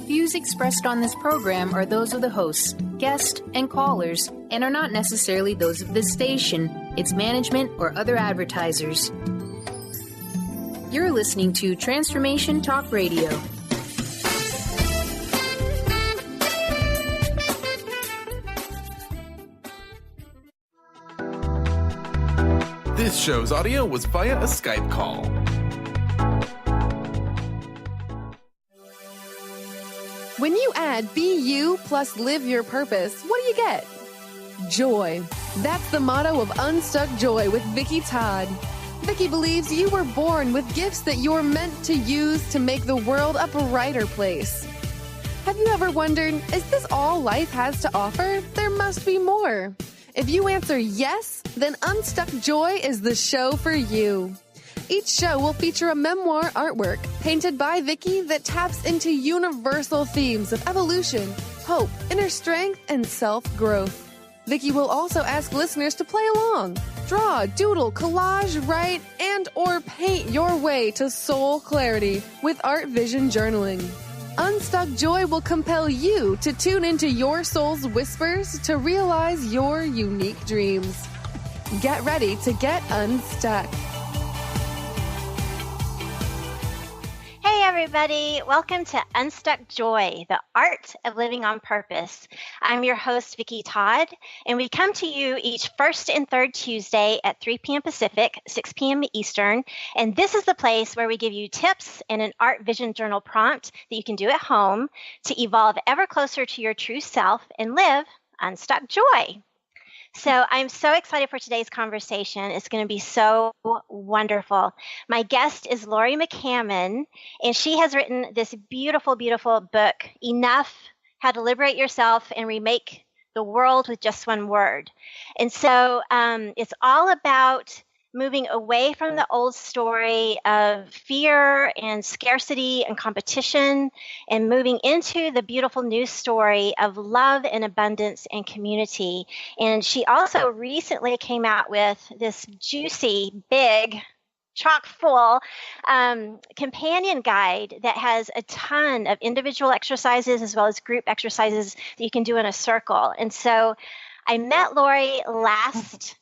Views expressed on this program are those of the hosts, guests, and callers, and are not necessarily those of this station, its management, or other advertisers. You're listening to Transformation Talk Radio. This show's audio was via a Skype call. When you add Be You plus Live Your Purpose, what do you get? Joy. That's the motto of Unstuck Joy with Vicki Todd. Vicki believes you were born with gifts that you're meant to use to make the world a brighter place. Have you ever wondered, is this all life has to offer? There must be more. If you answer yes, then Unstuck Joy is the show for you. Each show will feature a memoir artwork painted by Vicki that taps into universal themes of evolution, hope, inner strength, and self-growth. Vicki will also ask listeners to play along. Draw, doodle, collage, write, and or paint your way to soul clarity with Art Vision Journaling. Unstuck Joy will compel you to tune into your soul's whispers to realize your unique dreams. Get ready to get unstuck. Hey everybody, welcome to Unstuck Joy, the art of living on purpose. I'm your host, Vicki Todd, and we come to you each first and third Tuesday at 3 p.m. Pacific, 6 p.m. Eastern, and this is the place where we give you tips and an art vision journal prompt that you can do at home to evolve ever closer to your true self and live unstuck joy. So I'm so excited for today's conversation. It's going to be so wonderful. My guest is Lori McCammon, and she has written this beautiful, beautiful book, Enough: How to Liberate Yourself and Remake the World with Just One Word. And so it's all about moving away from the old story of fear and scarcity and competition and moving into the beautiful new story of love and abundance and community. And she also recently came out with this juicy, big, chock full companion guide that has a ton of individual exercises as well as group exercises that you can do in a circle. And so I met Lori last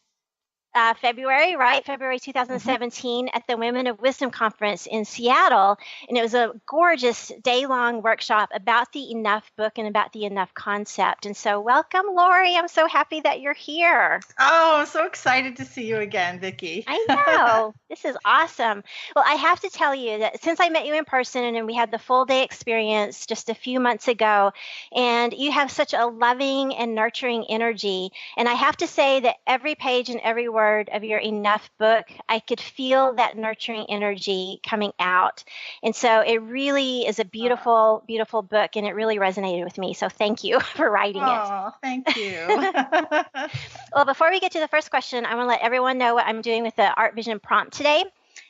February 2017 at the Women of Wisdom Conference in Seattle. And it was a gorgeous day-long workshop about the Enough book and about the Enough concept. And so welcome, Lori. I'm so happy that you're here. Oh, I'm so excited to see you again, Vicki. I know. This is awesome. Well, I have to tell you that since I met you in person and we had the full day experience just a few months ago, and you have such a loving and nurturing energy. And I have to say that every page and every word of your Enough book, I could feel that nurturing energy coming out. And so it really is a beautiful, beautiful book, and it really resonated with me. So thank you for writing it. Oh, thank you. Well, before we get to the first question, I want to let everyone know what I'm doing with the Art Vision prompt today.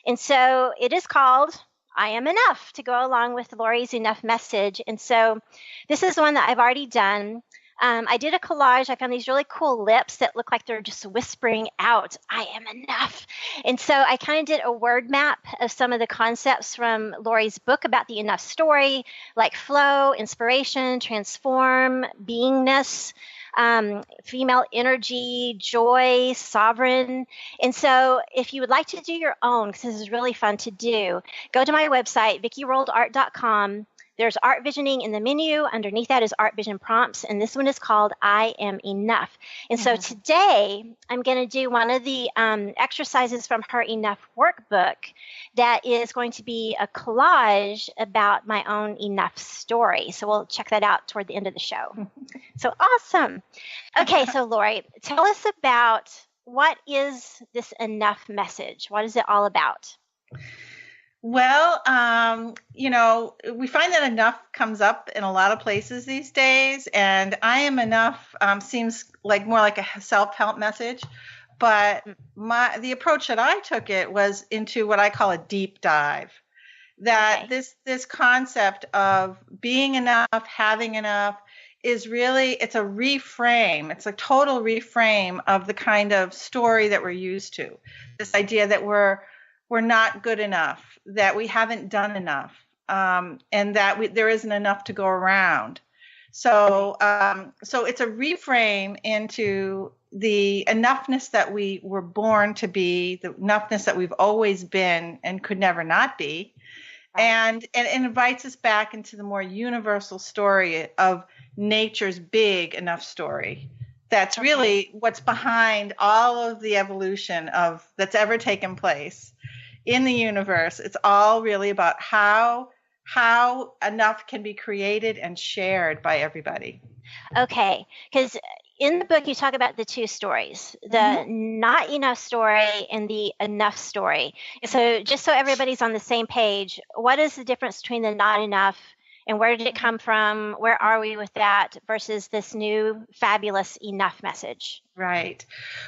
And so it is called I Am Enough, to go along with Lori's Enough message. And so this is one that I've already done. I did a collage. I found these really cool lips that look like they're just whispering out, I am enough. And so I kind of did a word map of some of the concepts from Lori's book about the Enough story, like flow, inspiration, transform, beingness, female energy, joy, sovereign. And so if you would like to do your own, because this is really fun to do, go to my website, VickiWorldArt.com. There's Art Visioning in the menu. Underneath that is Art Vision Prompts, and this one is called I Am Enough. And so today, I'm going to do one of the exercises from her Enough workbook that is going to be a collage about my own Enough story. So we'll check that out toward the end of the show. So awesome. Okay, so Lori, tell us about what is this Enough message? What is it all about? Well, we find that enough comes up in a lot of places these days, and I am enough seems like more like a self-help message. But the approach that I took it was into what I call a deep dive. That this concept of being enough, having enough, is really, it's a reframe. It's a total reframe of the kind of story that we're used to. This idea that we're not good enough, that we haven't done enough, and that there isn't enough to go around. So so it's a reframe into the enoughness that we were born to be, the enoughness that we've always been and could never not be. And it invites us back into the more universal story of nature's big enough story. That's really what's behind all of the evolution that's ever taken place in the universe. It's all really about how enough can be created and shared by everybody. Okay, because in the book you talk about the two stories, the not enough story and the enough story. So just so everybody's on the same page, what is the difference between the not enough and where did it come from? Where are we with that versus this new fabulous enough message? Right.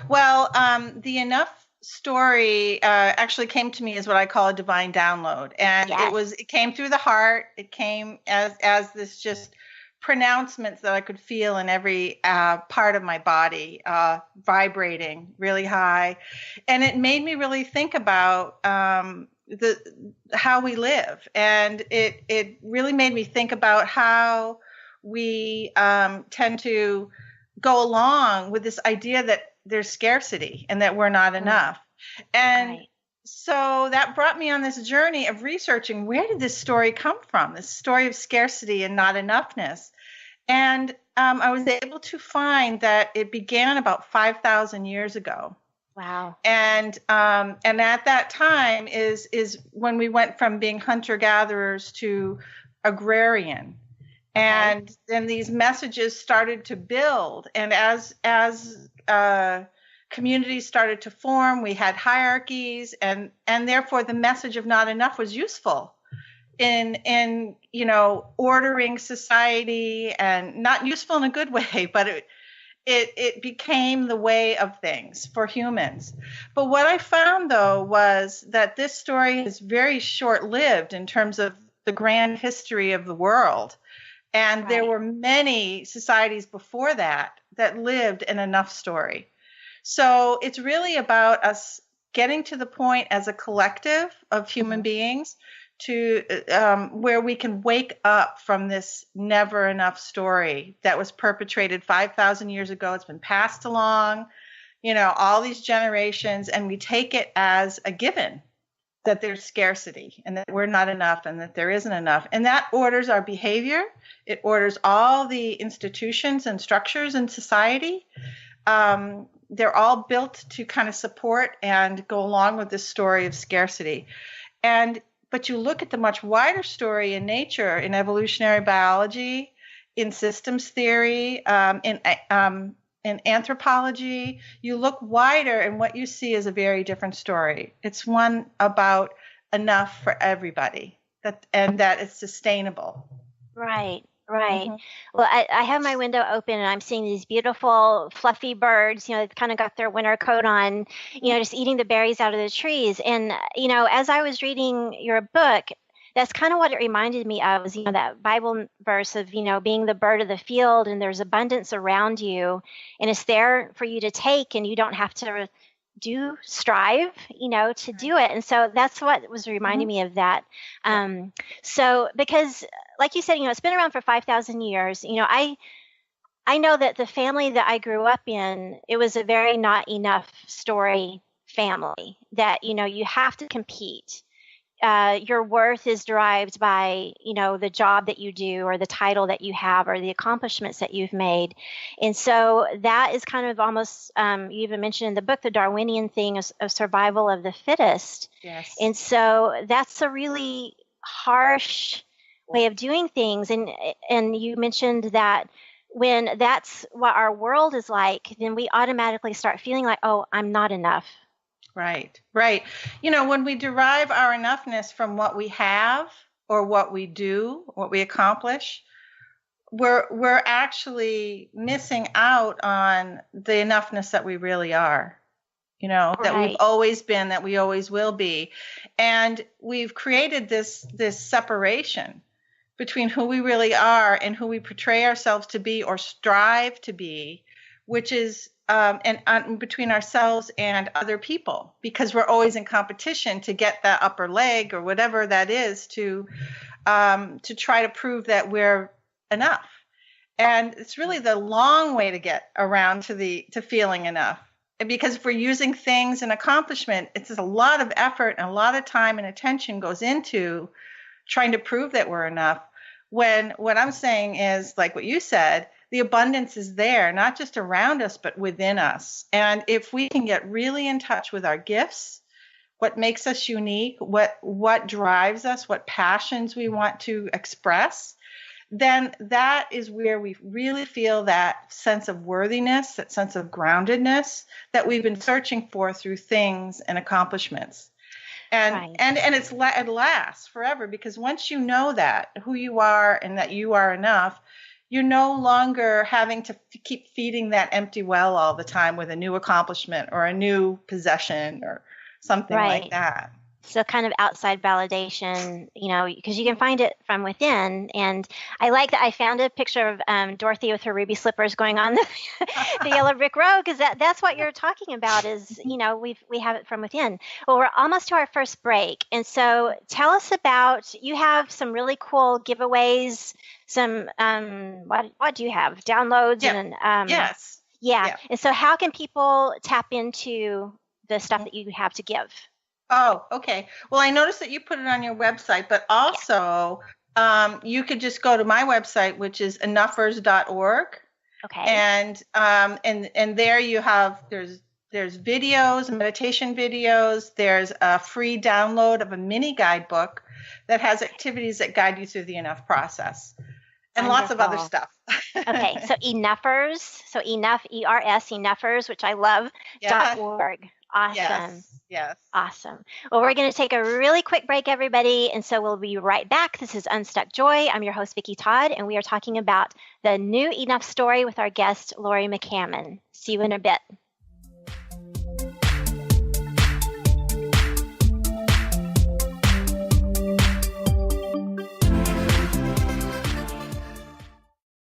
Well, the enough story actually came to me as what I call a divine download, and it came through the heart. It came as this just pronouncements that I could feel in every part of my body, vibrating really high, and it made me really think about how we live, and it really made me think about how we tend to go along with this idea that there's scarcity and that we're not enough. And so that brought me on this journey of researching, where did this story come from, this story of scarcity and not enoughness. And I was able to find that it began about 5,000 years ago. Wow. And at that time is when we went from being hunter-gatherers to agrarian. And then these messages started to build. And as communities started to form, we had hierarchies, and therefore the message of not enough was useful in ordering society, and not useful in a good way, but it became the way of things for humans. But what I found, though, was that this story is very short-lived in terms of the grand history of the world. And there were many societies before that lived an enough story. So it's really about us getting to the point as a collective of human beings to where we can wake up from this never enough story that was perpetrated 5,000 years ago. It's been passed along, all these generations, and we take it as a given that there's scarcity and that we're not enough and that there isn't enough. And that orders our behavior. It orders all the institutions and structures in society. They're all built to kind of support and go along with this story of scarcity. But you look at the much wider story in nature, in evolutionary biology, in systems theory, in anthropology, you look wider and what you see is a very different story. It's one about enough for everybody, and that it's sustainable. Right. Well, I have my window open and I'm seeing these beautiful fluffy birds, they've kind of got their winter coat on, just eating the berries out of the trees. And, as I was reading your book, that's kind of what it reminded me of, is, that Bible verse of, being the bird of the field and there's abundance around you and it's there for you to take and you don't have to strive, to do it. And so that's what was reminding me of that. So because like you said, it's been around for 5,000 years, I know that the family that I grew up in, it was a very not enough story family that, you have to compete. Your worth is derived by, the job that you do or the title that you have or the accomplishments that you've made. And so that is kind of almost, you even mentioned in the book, the Darwinian thing of survival of the fittest. Yes. And so that's a really harsh way of doing things. And you mentioned that when that's what our world is like, then we automatically start feeling like, oh, I'm not enough. Right. When we derive our enoughness from what we have or what we do, what we accomplish, we're actually missing out on the enoughness that we really are, that we've always been, that we always will be. And we've created this separation between who we really are and who we portray ourselves to be or strive to be, which is and between ourselves and other people, because we're always in competition to get that upper leg or whatever that is to to try to prove that we're enough. And it's really the long way to get around to feeling enough. Because if we're using things and accomplishment, it's just a lot of effort and a lot of time and attention goes into trying to prove that we're enough. When what I'm saying is, like what you said, the abundance is there, not just around us, but within us. And if we can get really in touch with our gifts, what makes us unique, what drives us, what passions we want to express, then that is where we really feel that sense of worthiness, that sense of groundedness that we've been searching for through things and accomplishments. And Right. and it lasts forever, because once you know that, who you are and that you are enough, you're no longer having to keep feeding that empty well all the time with a new accomplishment or a new possession or something Right. like that. So kind of outside validation, because you can find it from within. And I like that I found a picture of Dorothy with her ruby slippers going on the yellow brick road, because that's what you're talking about is, we have it from within. Well, we're almost to our first break. And so tell us about, you have some really cool giveaways, some, what do you have? Downloads? Yeah. And Yes. Yeah. Yeah. And so how can people tap into the stuff that you have to give? Oh, okay. Well, I noticed that you put it on your website, but also you could just go to my website, which is enougers.org. Okay. And there you have there's videos, meditation videos. There's a free download of a mini guidebook that has activities that guide you through the enough process, and lots of other Wonderful. stuff. Okay, so Enough, ERS, Enoughters, which I love, Yeah. .org. Awesome. Yes. Awesome. Well, we're going to take a really quick break, everybody, and so we'll be right back. This is Unstuck Joy. I'm your host, Vicki Todd, and we are talking about the new Enough story with our guest, Lori McCammon. See you in a bit.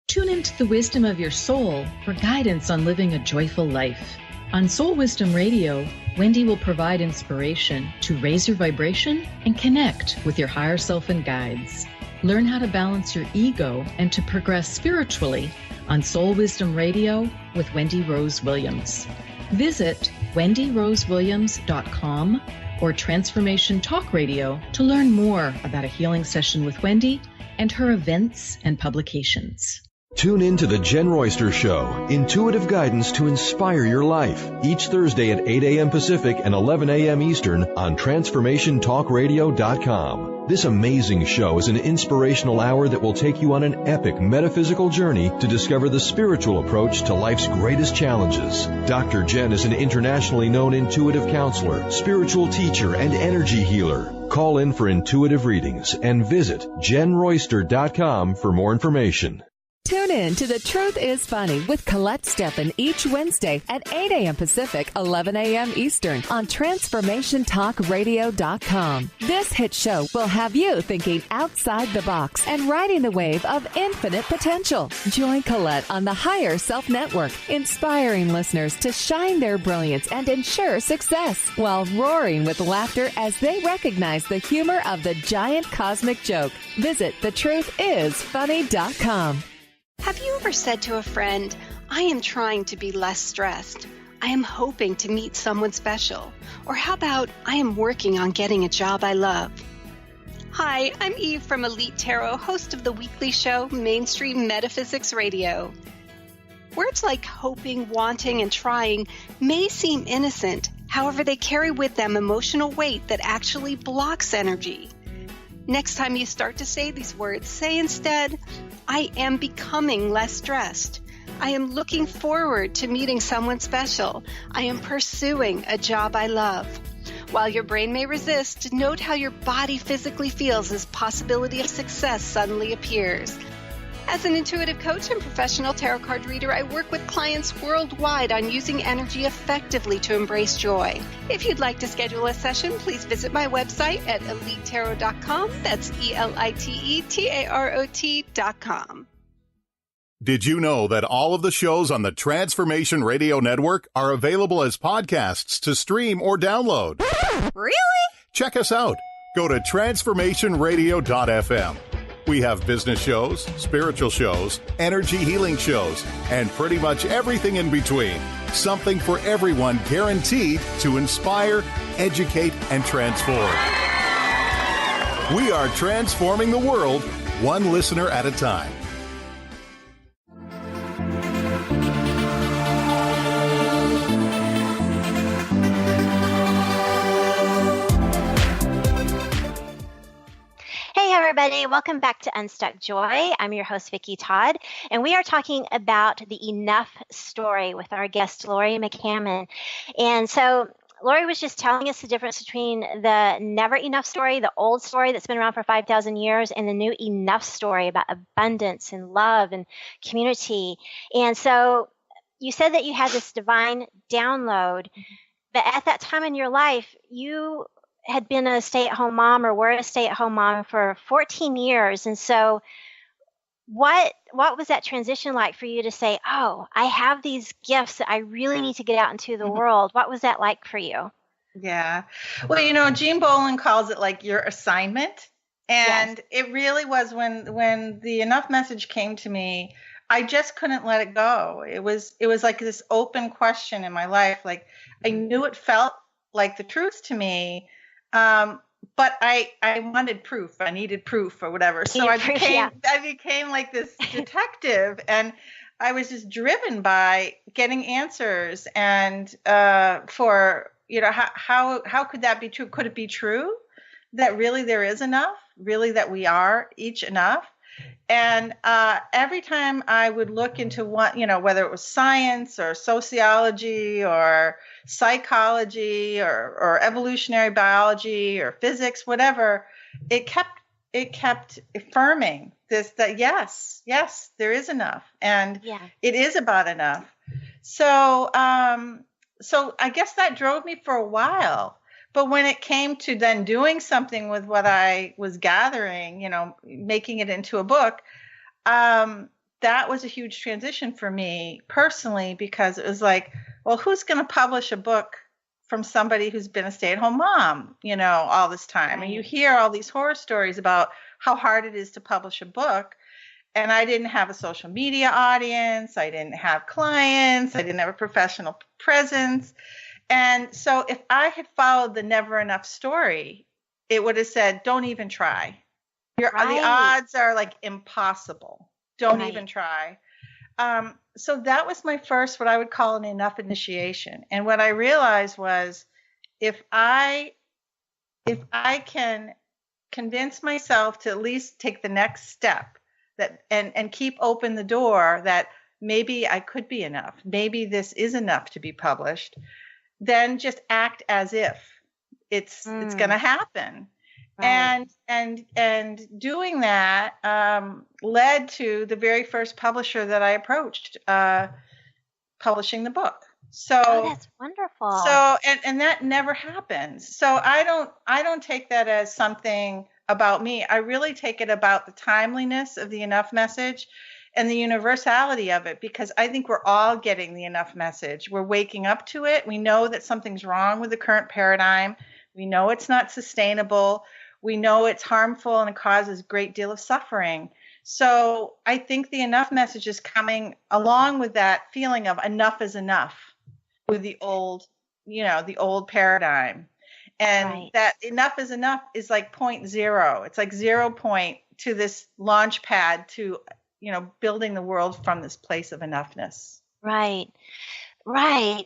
Tune into the wisdom of your soul for guidance on living a joyful life. On Soul Wisdom Radio, Wendy will provide inspiration to raise your vibration and connect with your higher self and guides. Learn how to balance your ego and to progress spiritually on Soul Wisdom Radio with Wendy Rose Williams. Visit wendyrosewilliams.com or Transformation Talk Radio to learn more about a healing session with Wendy and her events and publications. Tune in to The Jen Royster Show, intuitive guidance to inspire your life, each Thursday at 8 a.m. Pacific and 11 a.m. Eastern on TransformationTalkRadio.com. This amazing show is an inspirational hour that will take you on an epic metaphysical journey to discover the spiritual approach to life's greatest challenges. Dr. Jen is an internationally known intuitive counselor, spiritual teacher, and energy healer. Call in for intuitive readings and visit JenRoyster.com for more information. Tune in to The Truth is Funny with Colette Steffen each Wednesday at 8 a.m. Pacific, 11 a.m. Eastern on TransformationTalkRadio.com. This hit show will have you thinking outside the box and riding the wave of infinite potential. Join Colette on the Higher Self Network, inspiring listeners to shine their brilliance and ensure success while roaring with laughter as they recognize the humor of the giant cosmic joke. Visit thetruthисfunny.com. Have you ever said to a friend, I am trying to be less stressed. I am hoping to meet someone special. Or how about, I am working on getting a job I love. Hi, I'm Eve from Elite Tarot, host of the weekly show Mainstream Metaphysics Radio. Words like hoping, wanting, and trying may seem innocent. However, they carry with them emotional weight that actually blocks energy. Next time you start to say these words, say instead, I am becoming less stressed. I am looking forward to meeting someone special. I am pursuing a job I love. While your brain may resist, note how your body physically feels as possibility of success suddenly appears. As an intuitive coach and professional tarot card reader, I work with clients worldwide on using energy effectively to embrace joy. If you'd like to schedule a session, please visit my website at elitetarot.com. That's ELITETAROT.com. Did you know that all of the shows on the Transformation Radio Network are available as podcasts to stream or download? Really? Check us out. Go to transformationradio.fm. We have business shows, spiritual shows, energy healing shows, and pretty much everything in between. Something for everyone, guaranteed to inspire, educate, and transform. We are transforming the world, one listener at a time. Everybody, welcome back to Unstuck Joy. I'm your host, Vicki Todd, and we are talking about the enough story with our guest, Lori McCammon. And so Lori was just telling us the difference between the never enough story, the old story that's been around for 5,000 years, and the new enough story about abundance and love and community. And so you said that you had this divine download, but at that time in your life, you had been a stay-at-home mom or were a stay-at-home mom for 14 years. And so what was that transition like for you to say, oh, I have these gifts that I really need to get out into the world? What was that like for you? Yeah. Well, Jean Boland calls it like your assignment. And It really was when the enough message came to me, I just couldn't let it go. It was like this open question in my life. Like I knew it felt like the truth to me. But I wanted proof. I needed proof or whatever. So I became like this detective, and I was just driven by getting answers. And for how could that be true? Could it be true that really there is enough? Really that we are each enough? And every time I would look into one, whether it was science or sociology or psychology or evolutionary biology or physics, whatever, it kept affirming that yes, there is enough, and it is about enough. So I guess that drove me for a while. But when it came to then doing something with what I was gathering, making it into a book, that was a huge transition for me personally, because it was like, well, who's going to publish a book from somebody who's been a stay-at-home mom, all this time? Right. And you hear all these horror stories about how hard it is to publish a book. And I didn't have a social media audience. I didn't have clients. I didn't have a professional presence. And so if I had followed the never enough story, it would have said, don't even try. The odds are like impossible. Don't even try. So that was my first, what I would call an enough initiation. And what I realized was if I can convince myself to at least take the next step and keep open the door that maybe I could be enough, maybe this is enough to be published, then just act as if it's going to happen. Right. And doing that led to the very first publisher that I approached, publishing the book. So that's wonderful. So and that never happens. So I don't take that as something about me. I really take it about the timeliness of the enough message and the universality of it, because I think we're all getting the enough message. We're waking up to it. We know that something's wrong with the current paradigm. We know it's not sustainable. We know it's harmful and it causes a great deal of suffering. So I think the enough message is coming along with that feeling of enough is enough with the old, the old paradigm. And that enough is enough is like 0.0. It's like 0 point to this launch pad to building the world from this place of enoughness. Right. I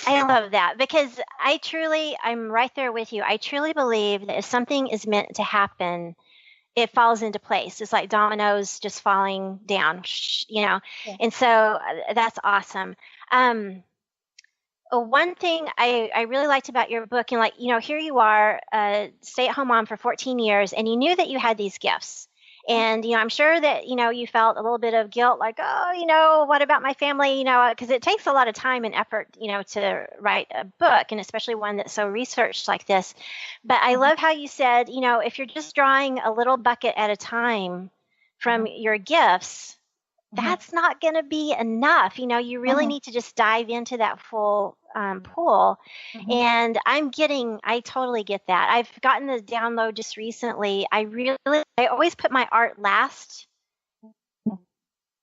love that, because I'm right there with you. I truly believe that if something is meant to happen, it falls into place. It's like dominoes just falling down, Yeah. And so that's awesome. One thing I really liked about your book, and here you are, a stay-at-home mom for 14 years, and you knew that you had these gifts. And, I'm sure that, you felt a little bit of guilt, like, oh, what about my family? Because it takes a lot of time and effort, to write a book, and especially one that's so researched like this. But I love how you said, if you're just drawing a little bucket at a time from your gifts, that's not going to be enough. You really need to just dive into that full pool. And I totally get that. I've gotten the download just recently. I always put my art last.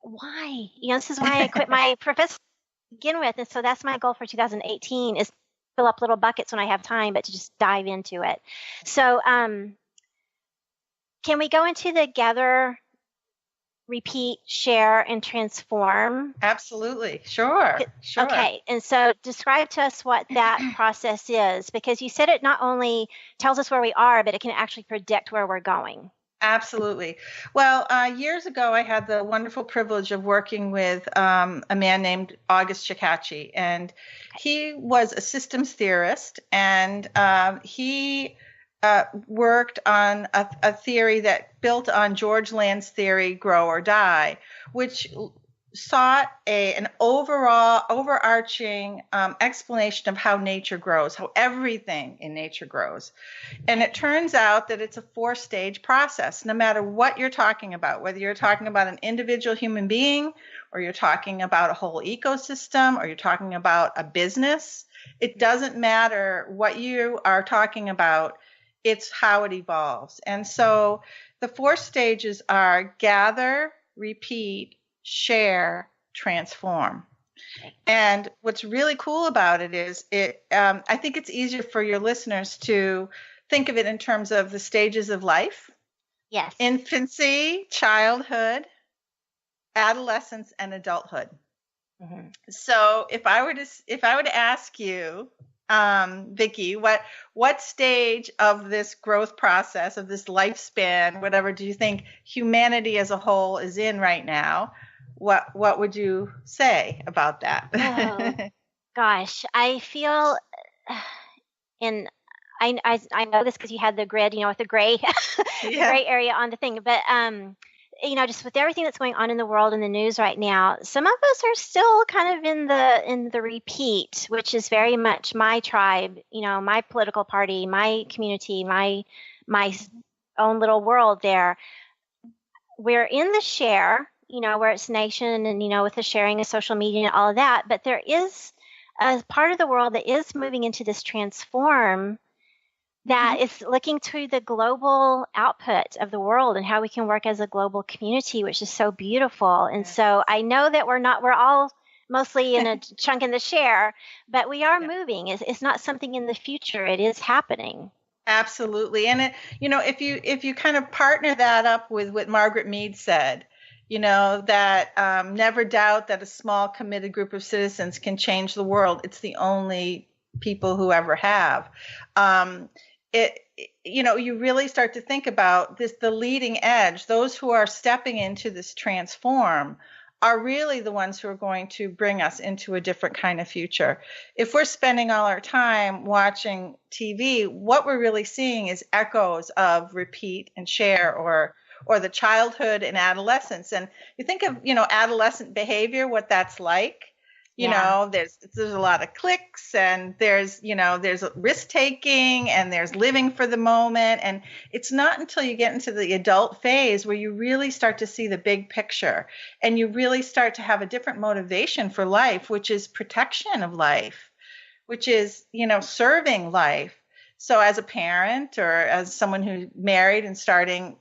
Why? This is why I quit my professor to begin with. And so that's my goal for 2018 is fill up little buckets when I have time, but to just dive into it. So can we go into the gather, repeat, share, and transform? Absolutely. Sure. Okay. And so describe to us what that process is, because you said it not only tells us where we are, but it can actually predict where we're going. Absolutely. Well, years ago, I had the wonderful privilege of working with a man named August Chikachi, and he was a systems theorist, and he worked on a theory that built on George Land's theory, grow or die, which sought an overarching explanation of how nature grows, how everything in nature grows. And it turns out that it's a 4-stage process, no matter what you're talking about, whether you're talking about an individual human being, or you're talking about a whole ecosystem, or you're talking about a business. It doesn't matter what you are talking about. It's how it evolves. And so the 4 stages are gather, repeat, share, transform. And what's really cool about it is I think it's easier for your listeners to think of it in terms of the stages of life. Yes. Infancy, childhood, adolescence, and adulthood. So if I were to ask you, Vicki, what stage of this growth process, of this lifespan, whatever, do you think humanity as a whole is in right now? What would you say about that? Oh, gosh, I feel, and I know this because you had the grid, with the gray, the gray area on the thing, but just with everything that's going on in the world and the news right now, some of us are still kind of in the repeat, which is very much my tribe, my political party, my community, my own little world there. We're in the share, where it's nation and, with the sharing of social media and all of that. But there is a part of the world that is moving into this transform that is looking to the global output of the world and how we can work as a global community, which is so beautiful. And so I know that we're all mostly in a chunk in the share, but we are moving. It's not something in the future. It is happening. Absolutely. And if you kind of partner that up with what Margaret Mead said, that never doubt that a small committed group of citizens can change the world. It's the only people who ever have. You really start to think about this, the leading edge, those who are stepping into this transform are really the ones who are going to bring us into a different kind of future. If we're spending all our time watching TV, what we're really seeing is echoes of repeat and share, or the childhood and adolescence. And you think of, adolescent behavior, what that's like. There's a lot of clicks, and there's risk taking, and there's living for the moment. And it's not until you get into the adult phase where you really start to see the big picture, and you really start to have a different motivation for life, which is protection of life, which is, serving life. So as a parent, or as someone who's married and starting,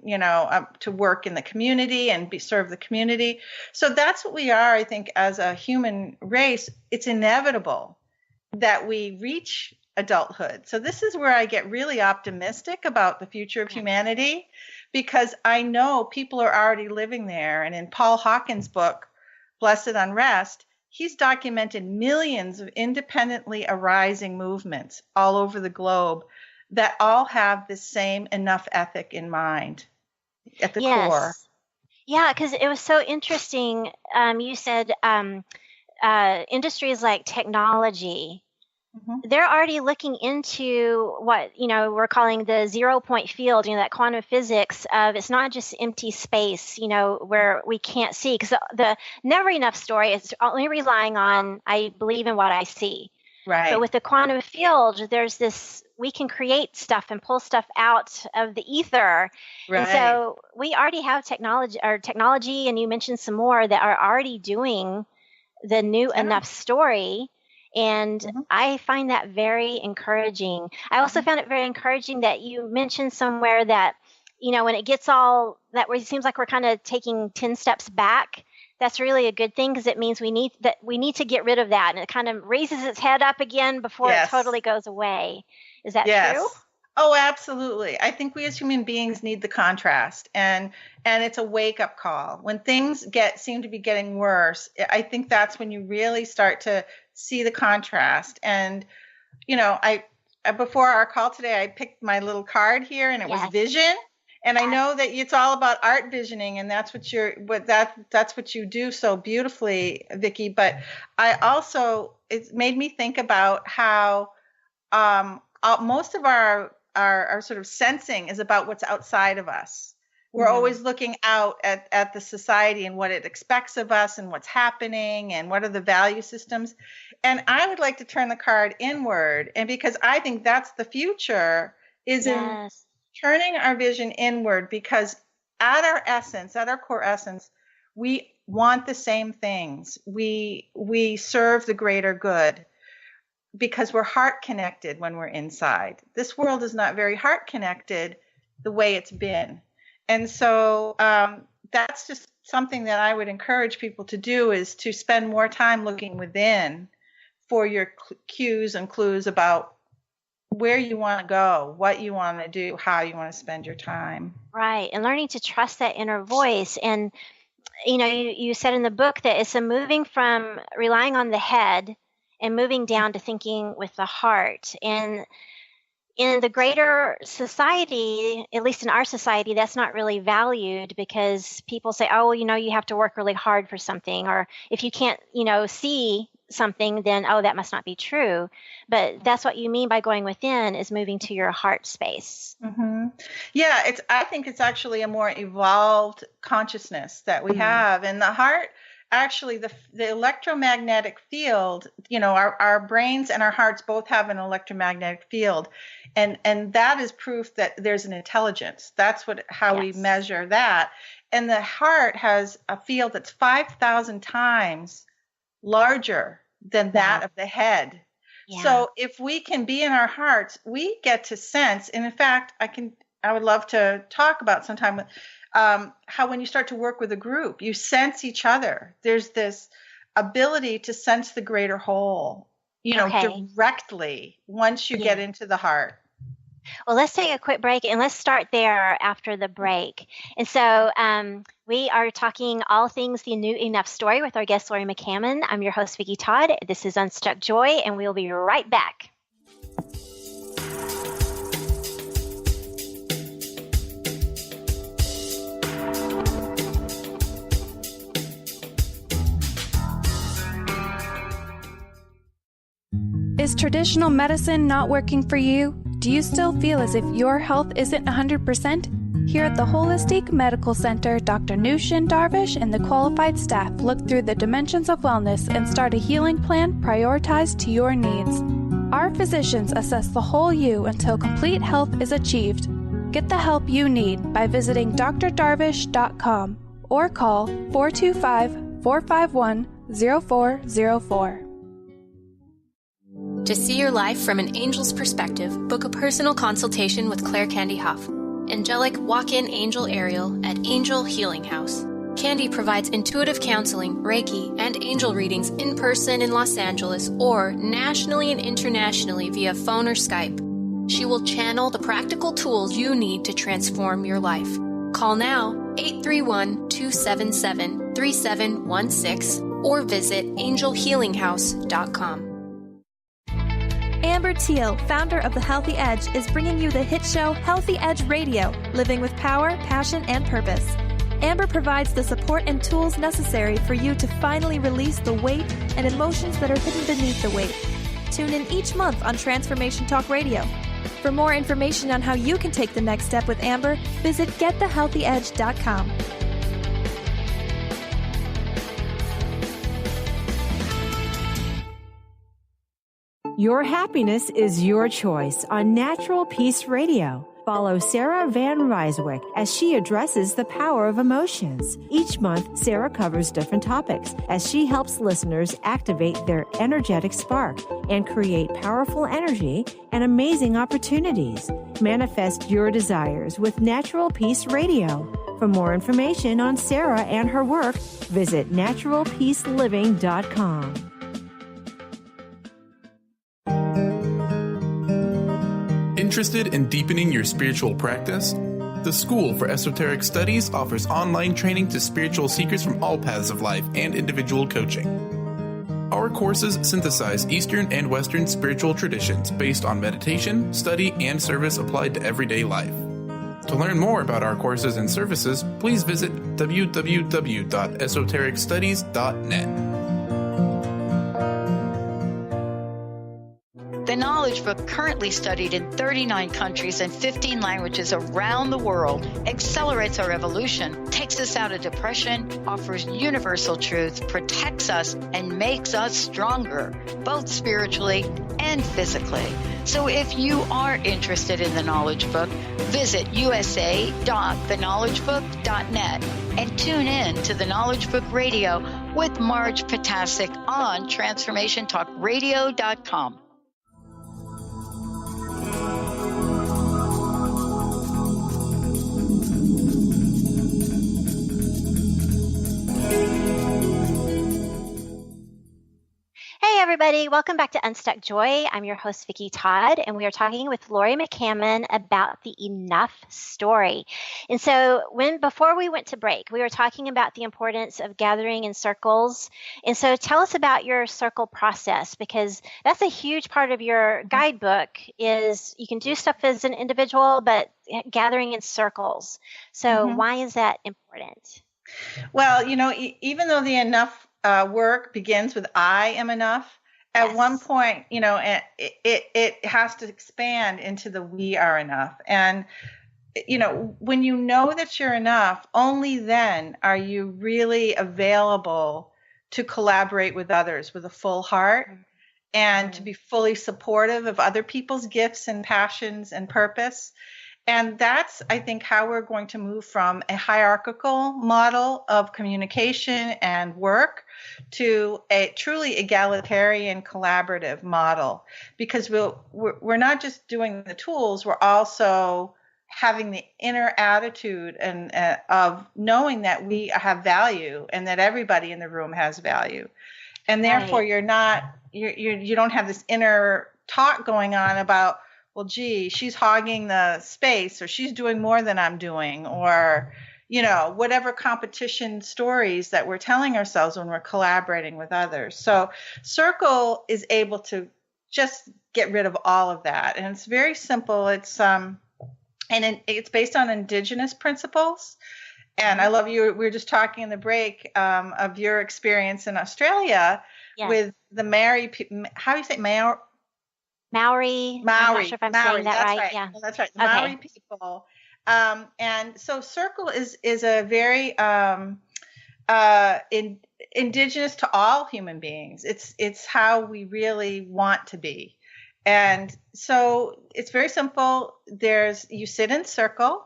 to work in the community and serve the community. So that's what we are, I think, as a human race. It's inevitable that we reach adulthood. So this is where I get really optimistic about the future of humanity, because I know people are already living there. And in Paul Hawken's book, Blessed Unrest, he's documented millions of independently arising movements all over the globe that all have the same enough ethic in mind at the core. Yeah, because it was so interesting. You said industries like technology, they're already looking into what, we're calling the 0 point field, that quantum physics of it's not just empty space, where we can't see. Because the never enough story is only relying on, I believe in what I see. Right. But with the quantum field, there's this, we can create stuff and pull stuff out of the ether. Right. And so we already have technology, and you mentioned some more that are already doing the new enough story. And I find that very encouraging. I also found it very encouraging that you mentioned somewhere that, when it gets all that way, it seems like we're kind of taking 10 steps back. That's really a good thing, because it means we need to get rid of that, and it kind of raises its head up again before it totally goes away. Is that true? Oh, absolutely. I think we as human beings need the contrast, and it's a wake-up call. When things seem to be getting worse, I think that's when you really start to see the contrast. And, I before our call today, I picked my little card here, and it was vision. And I know that it's all about art visioning, and that's what that's what you do so beautifully, Vicki. But it made me think about how most of our sort of sensing is about what's outside of us. We're always looking out at the society and what it expects of us and what's happening and what are the value systems. And I would like to turn the card inward, and because I think that's the future, is in turning our vision inward, because at our core essence, we want the same things. We serve the greater good because we're heart connected when we're inside. This world is not very heart connected the way it's been. And so that's just something that I would encourage people to do, is to spend more time looking within for your cues and clues about where you want to go, what you want to do, how you want to spend your time. Right. And learning to trust that inner voice. And, you said in the book that it's a moving from relying on the head and moving down to thinking with the heart. And in the greater society, at least in our society, that's not really valued, because people say, oh, you have to work really hard for something. Or if you can't, see something, then, oh, that must not be true. But that's what you mean by going within, is moving to your heart space. Yeah, I think it's actually a more evolved consciousness that we have. And the heart, actually, the electromagnetic field, our brains and our hearts both have an electromagnetic field. And that is proof that there's an intelligence. That's how we measure that. And the heart has a field that's 5,000 times larger than that of the head. Yeah. So if we can be in our hearts, we get to sense. And in fact, I would love to talk about sometime how when you start to work with a group, you sense each other. There's this ability to sense the greater whole, directly once you get into the heart. Well, let's take a quick break, and let's start there after the break. And so we are talking all things the New Enough story with our guest, Lori McCammon. I'm your host, Vicki Todd. This is Unstuck Joy, and we'll be right back. Is traditional medicine not working for you? Do you still feel as if your health isn't 100%? Here at the Holistic Medical Center, Dr. Nushin Darvish and the qualified staff look through the dimensions of wellness and start a healing plan prioritized to your needs. Our physicians assess the whole you until complete health is achieved. Get the help you need by visiting drdarvish.com or call 425-451-0404. To see your life from an angel's perspective, book a personal consultation with Claire Candy Huff, angelic walk-in angel Ariel at Angel Healing House. Candy provides intuitive counseling, Reiki, and angel readings in person in Los Angeles or nationally and internationally via phone or Skype. She will channel the practical tools you need to transform your life. Call now, 831-277-3716, or visit angelhealinghouse.com. Amber Teal, founder of The Healthy Edge, is bringing you the hit show Healthy Edge Radio, living with power, passion, and purpose. Amber provides the support and tools necessary for you to finally release the weight and emotions that are hidden beneath the weight. Tune in each month on Transformation Talk Radio. For more information on how you can take the next step with Amber, visit getthehealthyedge.com. Your happiness is your choice on Natural Peace Radio. Follow Sarah Van Ryswick as she addresses the power of emotions. Each month, Sarah covers different topics as she helps listeners activate their energetic spark and create powerful energy and amazing opportunities. Manifest your desires with Natural Peace Radio. For more information on Sarah and her work, visit naturalpeaceliving.com. Interested in deepening your spiritual practice? The School for Esoteric Studies offers online training to spiritual seekers from all paths of life and individual coaching. Our courses synthesize Eastern and Western spiritual traditions based on meditation, study, and service applied to everyday life. To learn more about our courses and services, please visit www.esotericstudies.net. The Knowledge Book, currently studied in 39 countries and 15 languages around the world, accelerates our evolution, takes us out of depression, offers universal truth, protects us, and makes us stronger, both spiritually and physically. So if you are interested in the Knowledge Book, visit usa.theknowledgebook.net and tune in to the Knowledge Book Radio with Marge Potasic on TransformationTalkRadio.com. Hey everybody, welcome back to Unstuck Joy. I'm your host, Vicki Todd, and we are talking with Lori McCammon about the Enough story. And so before we went to break, we were talking about the importance of gathering in circles. And so tell us about your circle process, because that's a huge part of your guidebook. Is you can do stuff as an individual, but gathering in circles. So why is that important? Well, even though the enough work begins with I am enough, at one point, it has to expand into the we are enough. And, when you know that you're enough, only then are you really available to collaborate with others with a full heart and to be fully supportive of other people's gifts and passions and purpose. And that's, I think, how we're going to move from a hierarchical model of communication and work to a truly egalitarian collaborative model, because we're not just doing the tools, we're also having the inner attitude and of knowing that we have value and that everybody in the room has value. And therefore you don't have this inner talk going on about, well, gee, she's hogging the space, or she's doing more than I'm doing, or, whatever competition stories that we're telling ourselves when we're collaborating with others. So Circle is able to just get rid of all of that. And it's very simple. It's it's based on indigenous principles. And I love you. We were just talking in the break of your experience in Australia with the Maori. How do you say Maori? Maori. I'm not sure if I'm saying that right. Yeah, well, that's right. The Maori people. And so Circle is a very indigenous to all human beings. It's how we really want to be. And so it's very simple. You sit in circle.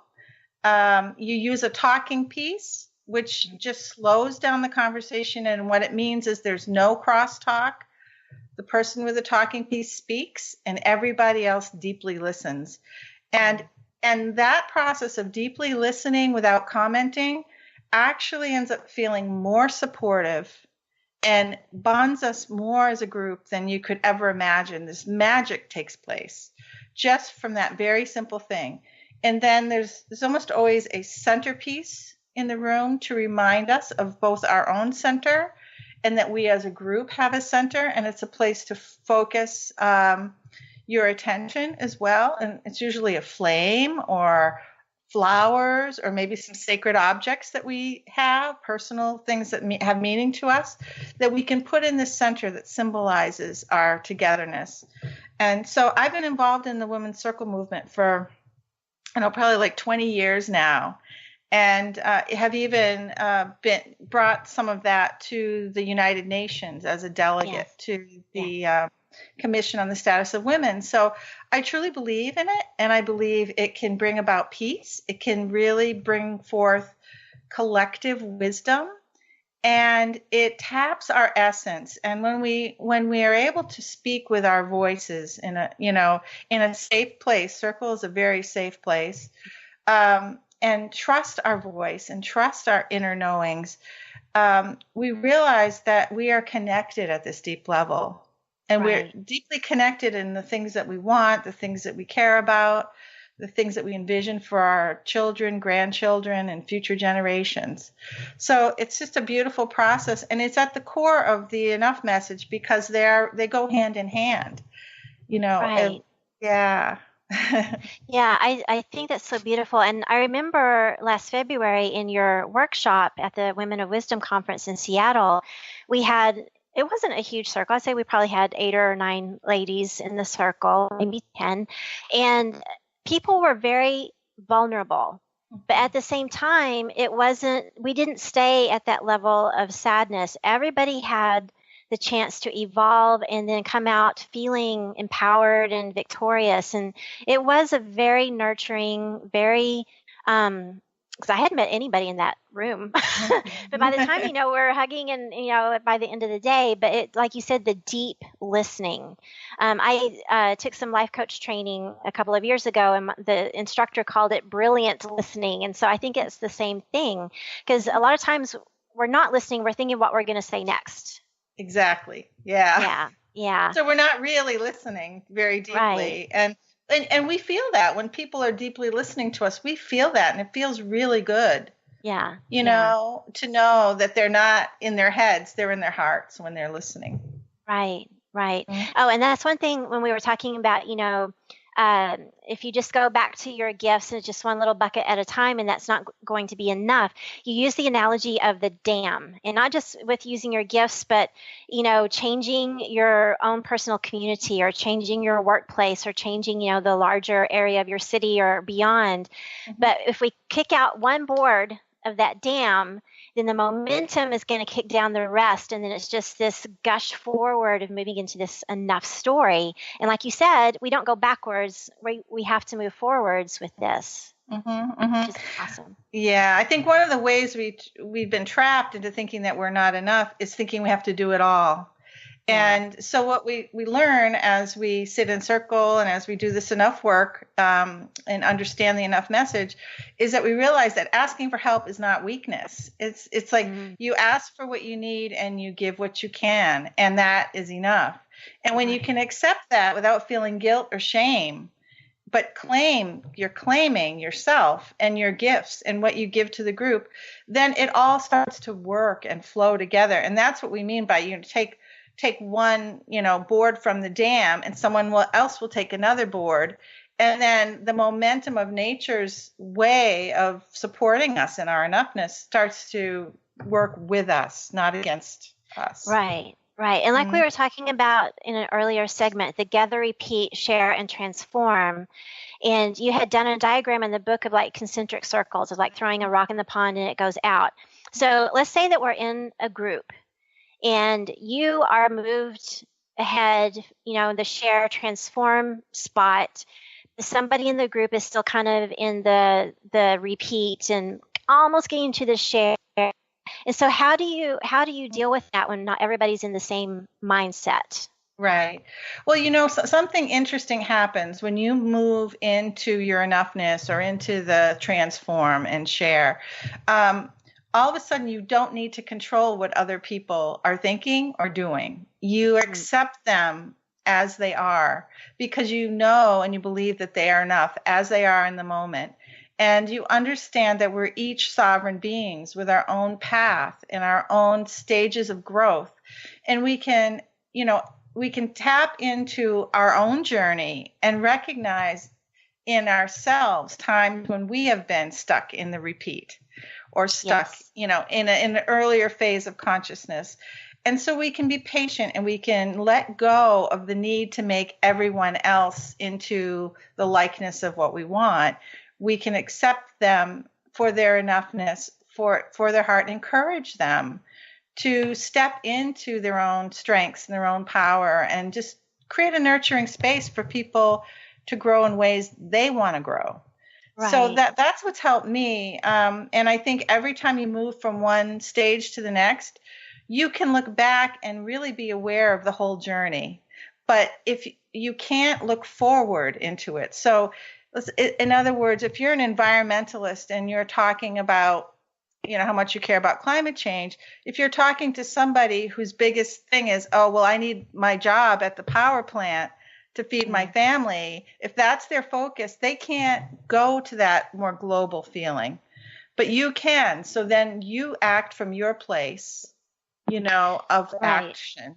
You use a talking piece, which just slows down the conversation. And what it means is there's no crosstalk. The person with the talking piece speaks and everybody else deeply listens. And that process of deeply listening without commenting actually ends up feeling more supportive and bonds us more as a group than you could ever imagine. This magic takes place just from that very simple thing. And then there's almost always a centerpiece in the room to remind us of both our own center and that we as a group have a center, and it's a place to focus your attention as well. And it's usually a flame or flowers or maybe some sacred objects that we have, personal things that have meaning to us, that we can put in the center that symbolizes our togetherness. And so I've been involved in the Women's Circle movement for, probably like 20 years now. And have even brought some of that to the United Nations as a delegate to the Commission on the Status of Women. So I truly believe in it, and I believe it can bring about peace. It can really bring forth collective wisdom, and it taps our essence. And when we are able to speak with our voices in a safe place, Circle is a very safe place, and trust our voice and trust our inner knowings, we realize that we are connected at this deep level. And we're deeply connected in the things that we want, the things that we care about, the things that we envision for our children, grandchildren, and future generations. So it's just a beautiful process, and it's at the core of the Enough message because they go hand in hand. Right. Yeah. Yeah, I think that's so beautiful. And I remember last February in your workshop at the Women of Wisdom Conference in Seattle, it wasn't a huge circle. I'd say we probably had 8 or 9 ladies in the circle, maybe 10. And people were very vulnerable. But at the same time, we didn't stay at that level of sadness. Everybody had the chance to evolve and then come out feeling empowered and victorious. And it was a very nurturing, very, because I hadn't met anybody in that room. But by the time, we're hugging and, by the end of the day, but it, like you said, the deep listening. I took some life coach training a couple of years ago, and the instructor called it brilliant listening. And so I think it's the same thing, because a lot of times we're not listening. We're thinking what we're going to say next. Exactly. Yeah. Yeah. So we're not really listening very deeply. Right. And we feel that when people are deeply listening to us, we feel that, and it feels really good. Yeah. To know that they're not in their heads, they're in their hearts when they're listening. Right. Mm-hmm. Oh, and that's one thing when we were talking about, if you just go back to your gifts and just one little bucket at a time, and that's not going to be enough, you use the analogy of the dam, and not just with using your gifts, but, changing your own personal community, or changing your workplace, or changing, the larger area of your city or beyond. Mm-hmm. But if we kick out one board of that dam, then the momentum is going to kick down the rest. And then it's just this gush forward of moving into this enough story. And like you said, we don't go backwards. We have to move forwards with this. Mm-hmm. Which is awesome. Yeah. I think one of the ways we've been trapped into thinking that we're not enough is thinking we have to do it all. And so what we learn as we sit in circle and as we do this enough work and understand the enough message is that we realize that asking for help is not weakness. It's like you ask for what you need and you give what you can, and that is enough. And when you can accept that without feeling guilt or shame, but you're claiming yourself and your gifts and what you give to the group, then it all starts to work and flow together. And that's what we mean by take one, board from the dam, and someone else will take another board. And then the momentum of nature's way of supporting us in our enoughness starts to work with us, not against us. Right. And like we were talking about in an earlier segment, the gather, repeat, share, and transform. And you had done a diagram in the book of like concentric circles, of like throwing a rock in the pond and it goes out. So let's say that we're in a group, and you are moved ahead, the share, transform spot. Somebody in the group is still kind of in the repeat and almost getting to the share. And so how do you deal with that when not everybody's in the same mindset? Right. Well, something interesting happens when you move into your enoughness or into the transform and share. All of a sudden, you don't need to control what other people are thinking or doing. You accept them as they are because you know and you believe that they are enough as they are in the moment. And you understand that we're each sovereign beings with our own path and our own stages of growth. And we can tap into our own journey and recognize in ourselves times when we have been stuck in the repeat or stuck, in an earlier phase of consciousness. And so we can be patient and we can let go of the need to make everyone else into the likeness of what we want. We can accept them for their enoughness, for their heart, and encourage them to step into their own strengths and their own power and just create a nurturing space for people to grow in ways they want to grow. Right. So that's what's helped me. And I think every time you move from one stage to the next, you can look back and really be aware of the whole journey. But if you can't look forward into it. So in other words, if you're an environmentalist and you're talking about, how much you care about climate change, if you're talking to somebody whose biggest thing is, oh, well, I need my job at the power plant to feed my family, if that's their focus, they can't go to that more global feeling. But you can. So then you act from your place, of action,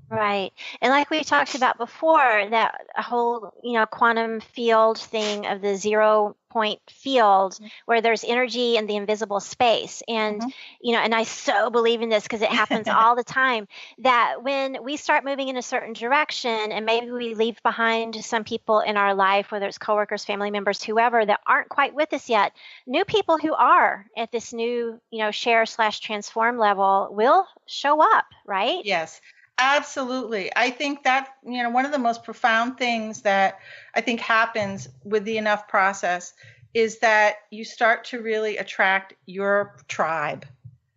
Right. And like we talked about before, that whole, quantum field thing of the 0 point field where there's energy in the invisible space. And, and I so believe in this because it happens all the time, that when we start moving in a certain direction and maybe we leave behind some people in our life, whether it's coworkers, family members, whoever, that aren't quite with us yet, new people who are at this new, share/transform level will show up, right? Yes. Absolutely. I think that, one of the most profound things that I think happens with the Enough process is that you start to really attract your tribe.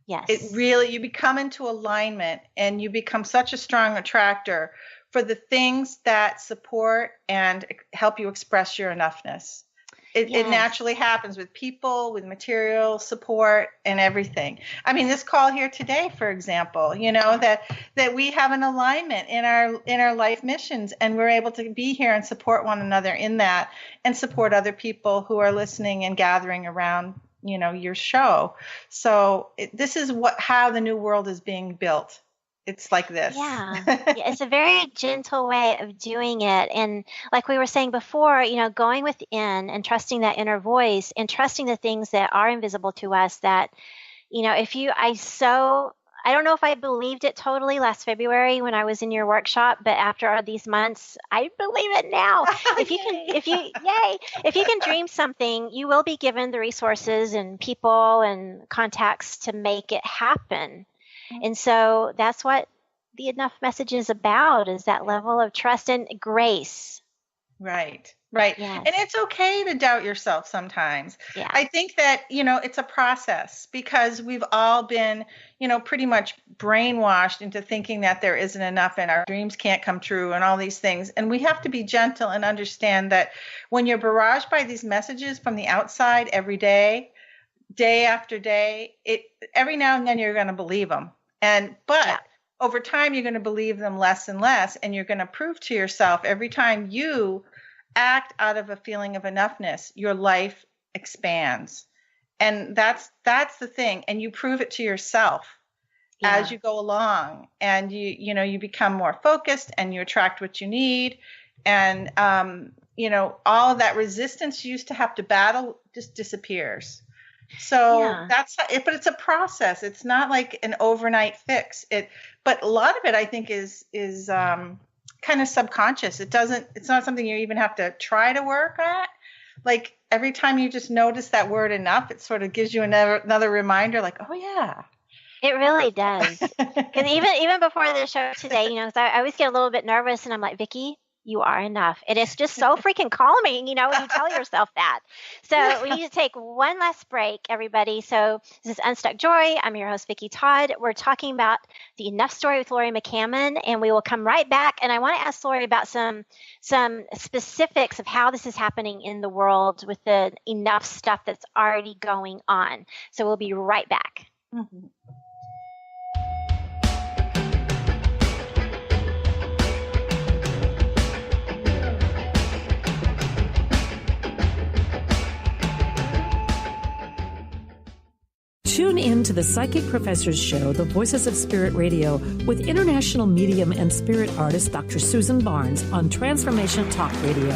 Yes. You become into alignment and you become such a strong attractor for the things that support and help you express your enoughness. It naturally happens with people, with material support and everything. I mean, this call here today, for example, that we have an alignment in our life missions, and we're able to be here and support one another in that, and support other people who are listening and gathering around, your show. So this is how the new world is being built. It's like this. Yeah. It's a very gentle way of doing it. And like we were saying before, going within and trusting that inner voice and trusting the things that are invisible to us that, I don't know if I believed it totally last February when I was in your workshop, but after all these months, I believe it now. If you can dream something, you will be given the resources and people and contacts to make it happen. And so that's what the Enough message is about, is that level of trust and grace. Right. Yes. And it's okay to doubt yourself sometimes. Yeah. I think that, it's a process because we've all been, pretty much brainwashed into thinking that there isn't enough and our dreams can't come true and all these things. And we have to be gentle and understand that when you're barraged by these messages from the outside every day, day after day, every now and then you're going to believe them. But over time, you're going to believe them less and less, and you're going to prove to yourself every time you act out of a feeling of enoughness, your life expands. And that's the thing. And you prove it to yourself as you go along, and you become more focused and you attract what you need. And, all of that resistance you used to have to battle just disappears. So that's it, but it's a process. It's not like an overnight fix. But a lot of it, I think, is kind of subconscious. It's not something you even have to try to work at. Like every time you just notice that word enough, it sort of gives you another reminder, like, oh yeah. It really does. Because even before the show today, 'cause I always get a little bit nervous, and I'm like, Vicki, you are enough. And it's just so freaking calming, when you tell yourself that. So we need to take one last break, everybody. So this is Unstuck Joy. I'm your host, Vicki Todd. We're talking about the Enough story with Lori McCammon, and we will come right back. And I want to ask Lori about some specifics of how this is happening in the world with the Enough stuff that's already going on. So we'll be right back. Mm-hmm. Tune in to the Psychic Professors Show, The Voices of Spirit Radio, with international medium and spirit artist Dr. Susan Barnes on Transformation Talk Radio,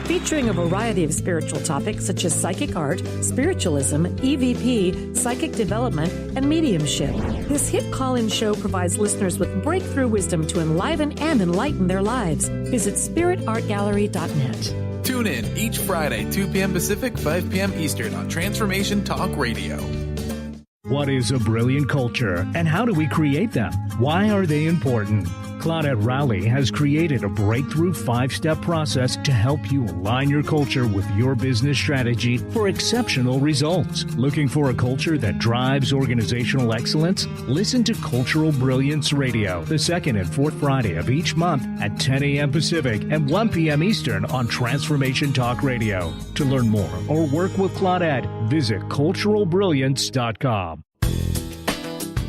featuring a variety of spiritual topics such as psychic art, spiritualism, EVP, psychic development, and mediumship. This hit call-in show provides listeners with breakthrough wisdom to enliven and enlighten their lives. Visit spiritartgallery.net. Tune in each Friday, 2 p.m. Pacific, 5 p.m. Eastern on Transformation Talk Radio. What is a brilliant culture, and how do we create them? Why are they important? Claudette Rowley has created a breakthrough 5-step process to help you align your culture with your business strategy for exceptional results. Looking for a culture that drives organizational excellence? Listen to Cultural Brilliance Radio, the second and fourth Friday of each month at 10 a.m. Pacific and 1 p.m. Eastern on Transformation Talk Radio. To learn more or work with Claudette, visit culturalbrilliance.com.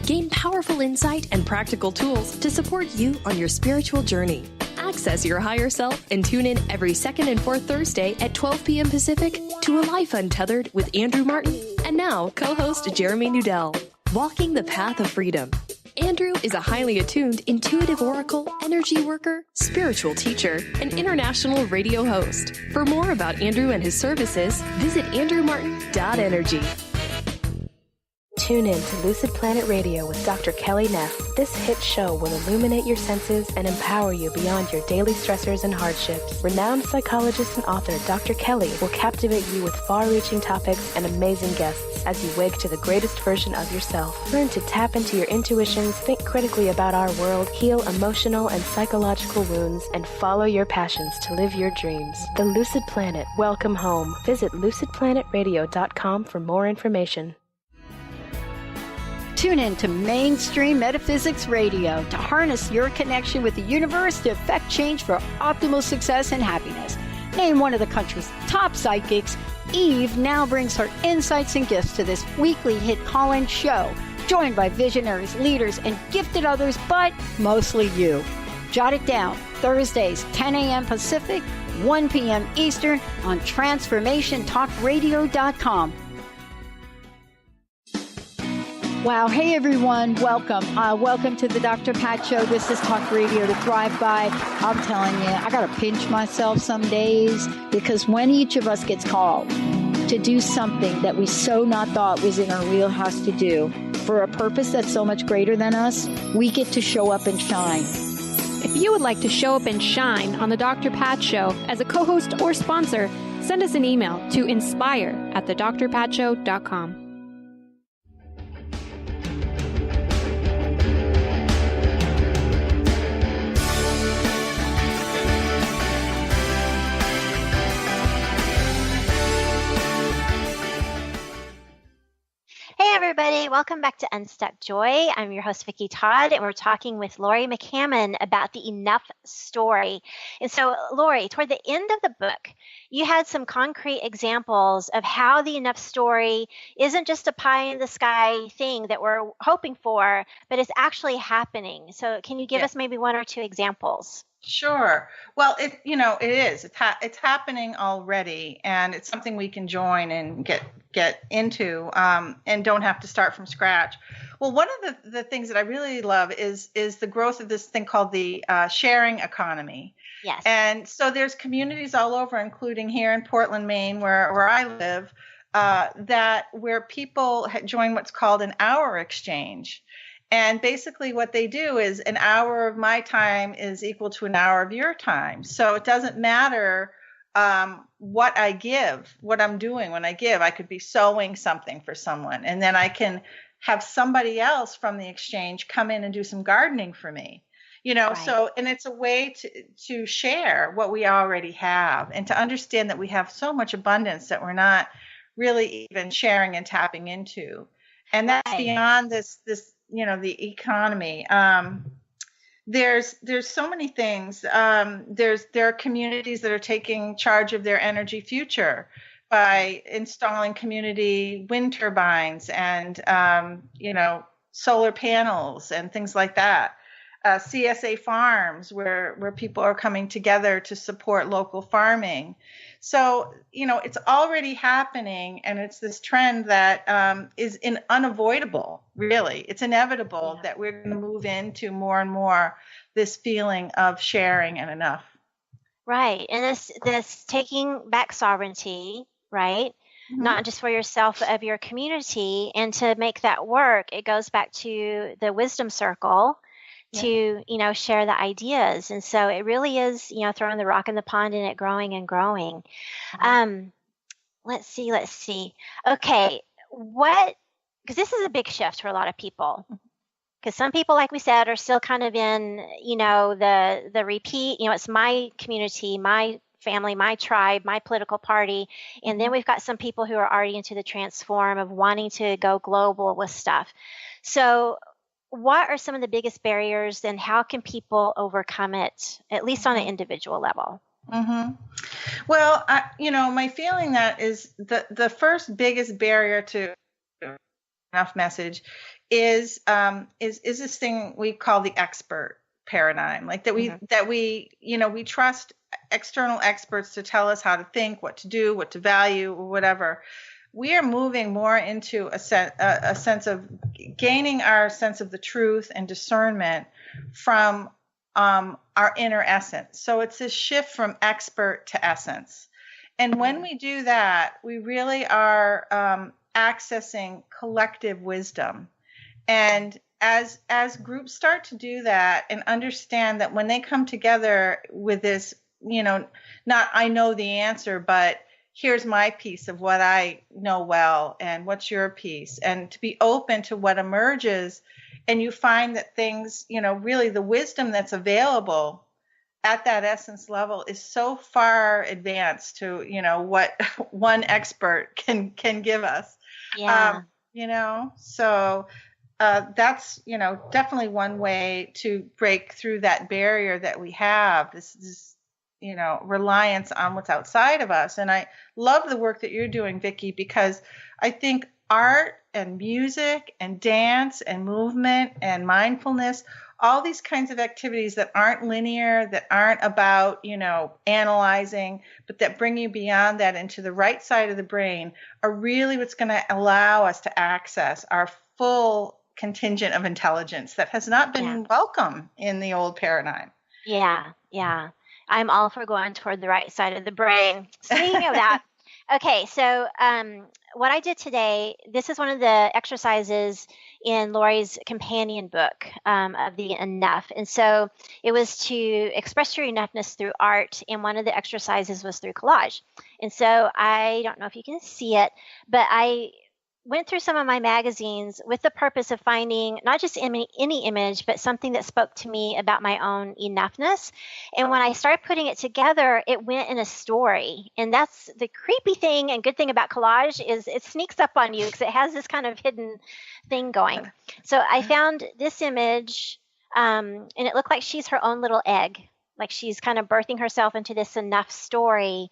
Gain powerful insight and practical tools to support you on your spiritual journey. Access your higher self and tune in every second and fourth Thursday at 12 p.m. Pacific to A Life Untethered with Andrew Martin and now co-host Jeremy Nudell. Walking the Path of Freedom. Andrew is a highly attuned, intuitive oracle, energy worker, spiritual teacher, and international radio host. For more about Andrew and his services, visit andrewmartin.energy. Tune in to Lucid Planet Radio with Dr. Kelly Neff. This hit show will illuminate your senses and empower you beyond your daily stressors and hardships. Renowned psychologist and author Dr. Kelly will captivate you with far-reaching topics and amazing guests as you wake to the greatest version of yourself. Learn to tap into your intuitions, think critically about our world, heal emotional and psychological wounds, and follow your passions to live your dreams. The Lucid Planet. Welcome home. Visit lucidplanetradio.com for more information. Tune in to Mainstream Metaphysics Radio to harness your connection with the universe to effect change for optimal success and happiness. Named one of the country's top psychics, Eve now brings her insights and gifts to this weekly hit call-in show, joined by visionaries, leaders, and gifted others, but mostly you. Jot it down, Thursdays, 10 a.m. Pacific, 1 p.m. Eastern on TransformationTalkRadio.com. Wow. Hey, everyone. Welcome. Welcome to the Dr. Pat Show. This is Talk Radio to Thrive By. I'm telling you, I got to pinch myself some days because when each of us gets called to do something that we so not thought was in our wheelhouse to do for a purpose that's so much greater than us, we get to show up and shine. If you would like to show up and shine on the Dr. Pat Show as a co-host or sponsor, send us an email to inspire@thedrpatshow.com. Hey everybody, welcome back to Unstuck Joy. I'm your host Vicki Todd, and we're talking with Lori McCammon about the Enough story. And so, Lori, toward the end of the book, you had some concrete examples of how the Enough story isn't just a pie in the sky thing that we're hoping for, but it's actually happening. So can you give us maybe one or two examples? Sure. Well, it is. It's happening already, and it's something we can join and get into, and don't have to start from scratch. Well, one of the things that I really love is the growth of this thing called the sharing economy. Yes. And so there's communities all over, including here in Portland, Maine, where I live, where people join what's called an hour exchange. And basically what they do is an hour of my time is equal to an hour of your time. So it doesn't matter what I give, what I'm doing when I give. I could be sewing something for someone, and then I can have somebody else from the exchange come in and do some gardening for me. Right. So, and it's a way to share what we already have and to understand that we have so much abundance that we're not really even sharing and tapping into. And that's beyond this the economy. There's so many things. There are communities that are taking charge of their energy future by installing community wind turbines and solar panels and things like that. CSA farms where people are coming together to support local farming. So, it's already happening, and it's this trend that is unavoidable, really. It's inevitable that we're going to move into more and more this feeling of sharing and enough. Right. And this taking back sovereignty, right? Mm-hmm. Not just for yourself, but of your community. And to make that work, it goes back to the wisdom circle. To, share the ideas. And so it really is, throwing the rock in the pond and it growing and growing. Mm-hmm. Let's see. Okay. What because this is a big shift for a lot of people. Because some people, like we said, are still kind of in, the repeat, it's my community, my family, my tribe, my political party. And then we've got some people who are already into the transform of wanting to go global with stuff. So what are some of the biggest barriers, and how can people overcome it, at least on an individual level? Well, my feeling that is the first biggest barrier to enough message is this thing we call the expert paradigm, like that we trust external experts to tell us how to think, what to do, what to value, or whatever. We are moving more into a sense of gaining our sense of the truth and discernment from our inner essence. So it's this shift from expert to essence. And when we do that, we really are accessing collective wisdom. And as groups start to do that and understand that when they come together with this, not I know the answer, but here's my piece of what I know well, and what's your piece, and to be open to what emerges. And you find that things, really the wisdom that's available at that essence level is so far advanced to, what one expert can give us. Yeah. So that's, definitely one way to break through that barrier that we have, this reliance on what's outside of us. And I love the work that you're doing, Vicki, because I think art and music and dance and movement and mindfulness, all these kinds of activities that aren't linear, that aren't about, analyzing, but that bring you beyond that into the right side of the brain, are really what's going to allow us to access our full contingent of intelligence that has not been welcome in the old paradigm. Yeah. I'm all for going toward the right side of the brain. Speaking of that, okay, so what I did today, this is one of the exercises in Lori's companion book of the Enough. And so it was to express your enoughness through art, and one of the exercises was through collage. And so I don't know if you can see it, but I went through some of my magazines with the purpose of finding not just any image, but something that spoke to me about my own enoughness. And when I started putting it together, it went in a story. And that's the creepy thing and good thing about collage, is it sneaks up on you because it has this kind of hidden thing going. So I found this image, and it looked like she's her own little egg, like she's kind of birthing herself into this enough story.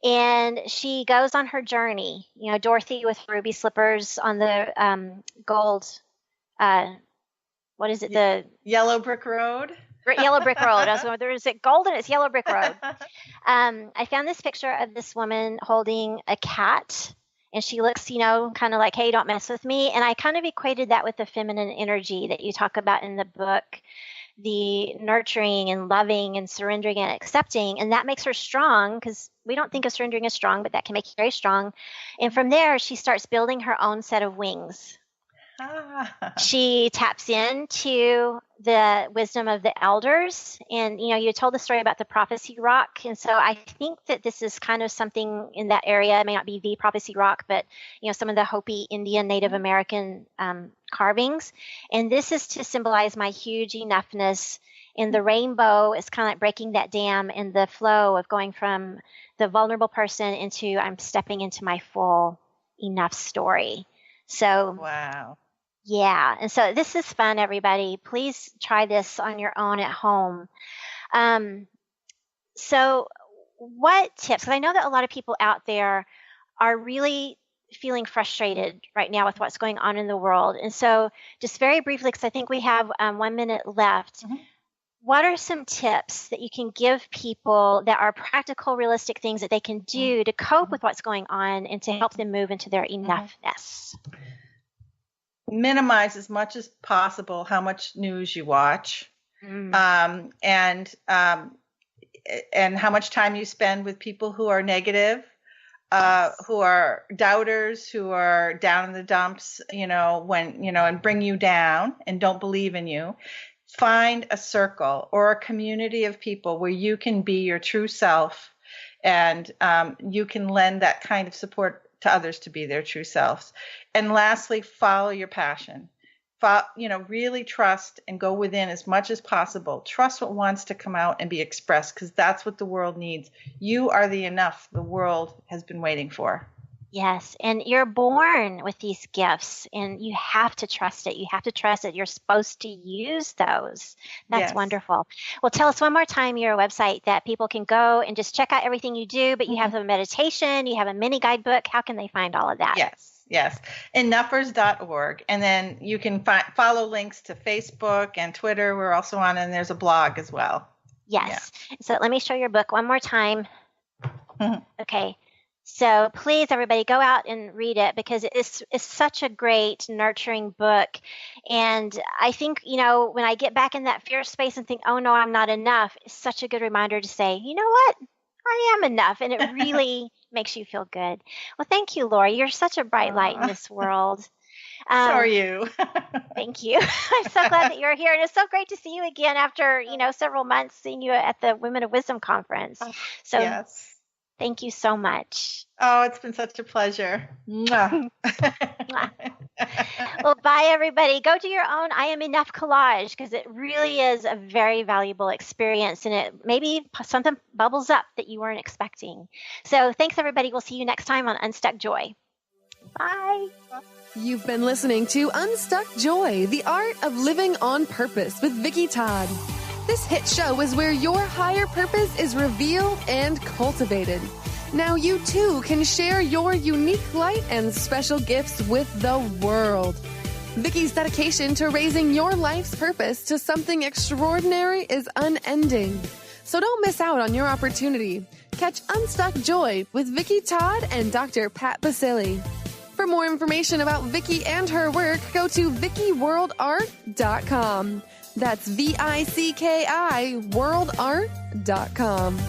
And she goes on her journey, Dorothy with ruby slippers on the gold, what is it? The yellow brick road? Yellow brick road. I was going, is it golden? It's yellow brick road. I found this picture of this woman holding a cat, and she looks, kind of like, hey, don't mess with me. And I kind of equated that with the feminine energy that you talk about in the book, the nurturing and loving and surrendering and accepting. And that makes her strong, because we don't think of surrendering as strong, but that can make you very strong. And from there, she starts building her own set of wings. She taps into the wisdom of the elders. And, you told the story about the prophecy rock. And so I think that this is kind of something in that area. It may not be the prophecy rock, but, some of the Hopi Indian Native American carvings. And this is to symbolize my huge enoughness. And the rainbow is kind of like breaking that dam in the flow of going from the vulnerable person into I'm stepping into my full enough story. So, wow. Yeah. And so this is fun, everybody. Please try this on your own at home. So what tips? Because I know that a lot of people out there are really feeling frustrated right now with what's going on in the world. And so just very briefly, because I think we have 1 minute left, what are some tips that you can give people that are practical, realistic things that they can do to cope with what's going on and to help them move into their enoughness? Minimize as much as possible how much news you watch, and how much time you spend with people who are negative, who are doubters, who are down in the dumps, and bring you down and don't believe in you. Find a circle or a community of people where you can be your true self, and you can lend that kind of support to others to be their true selves. And lastly, follow your passion. Really trust and go within as much as possible. Trust what wants to come out and be expressed, because that's what the world needs. You are the enough the world has been waiting for. Yes, and you're born with these gifts, and you have to trust it. You have to trust that you're supposed to use those. That's wonderful. Well, tell us one more time your website that people can go and just check out everything you do, but you have a meditation, you have a mini guidebook. How can they find all of that? Yes. Enoughers.org. And then you can follow links to Facebook and Twitter. We're also on, and there's a blog as well. Yes. Yeah. So let me show your book one more time. Okay. So please, everybody, go out and read it, because it's such a great, nurturing book. And I think, when I get back in that fear space and think, oh, no, I'm not enough, it's such a good reminder to say, you know what? I am enough. And it really makes you feel good. Well, thank you, Lori. You're such a bright light in this world. So are you. Thank you. I'm so glad that you're here. And it's so great to see you again after, several months seeing you at the Women of Wisdom conference. So yes. Thank you so much. Oh, it's been such a pleasure. Well, bye, everybody. Go do your own I Am Enough collage, because it really is a very valuable experience, and it maybe something bubbles up that you weren't expecting. So thanks, everybody. We'll see you next time on Unstuck Joy. Bye. You've been listening to Unstuck Joy, the art of living on purpose with Vicki Todd. This hit show is where your higher purpose is revealed and cultivated. Now you too can share your unique light and special gifts with the world. Vicki's dedication to raising your life's purpose to something extraordinary is unending. So don't miss out on your opportunity. Catch Unstuck Joy with Vicki Todd and Dr. Pat Basile. For more information about Vicki and her work, go to VickiWorldArt.com. That's VICKI worldart.com.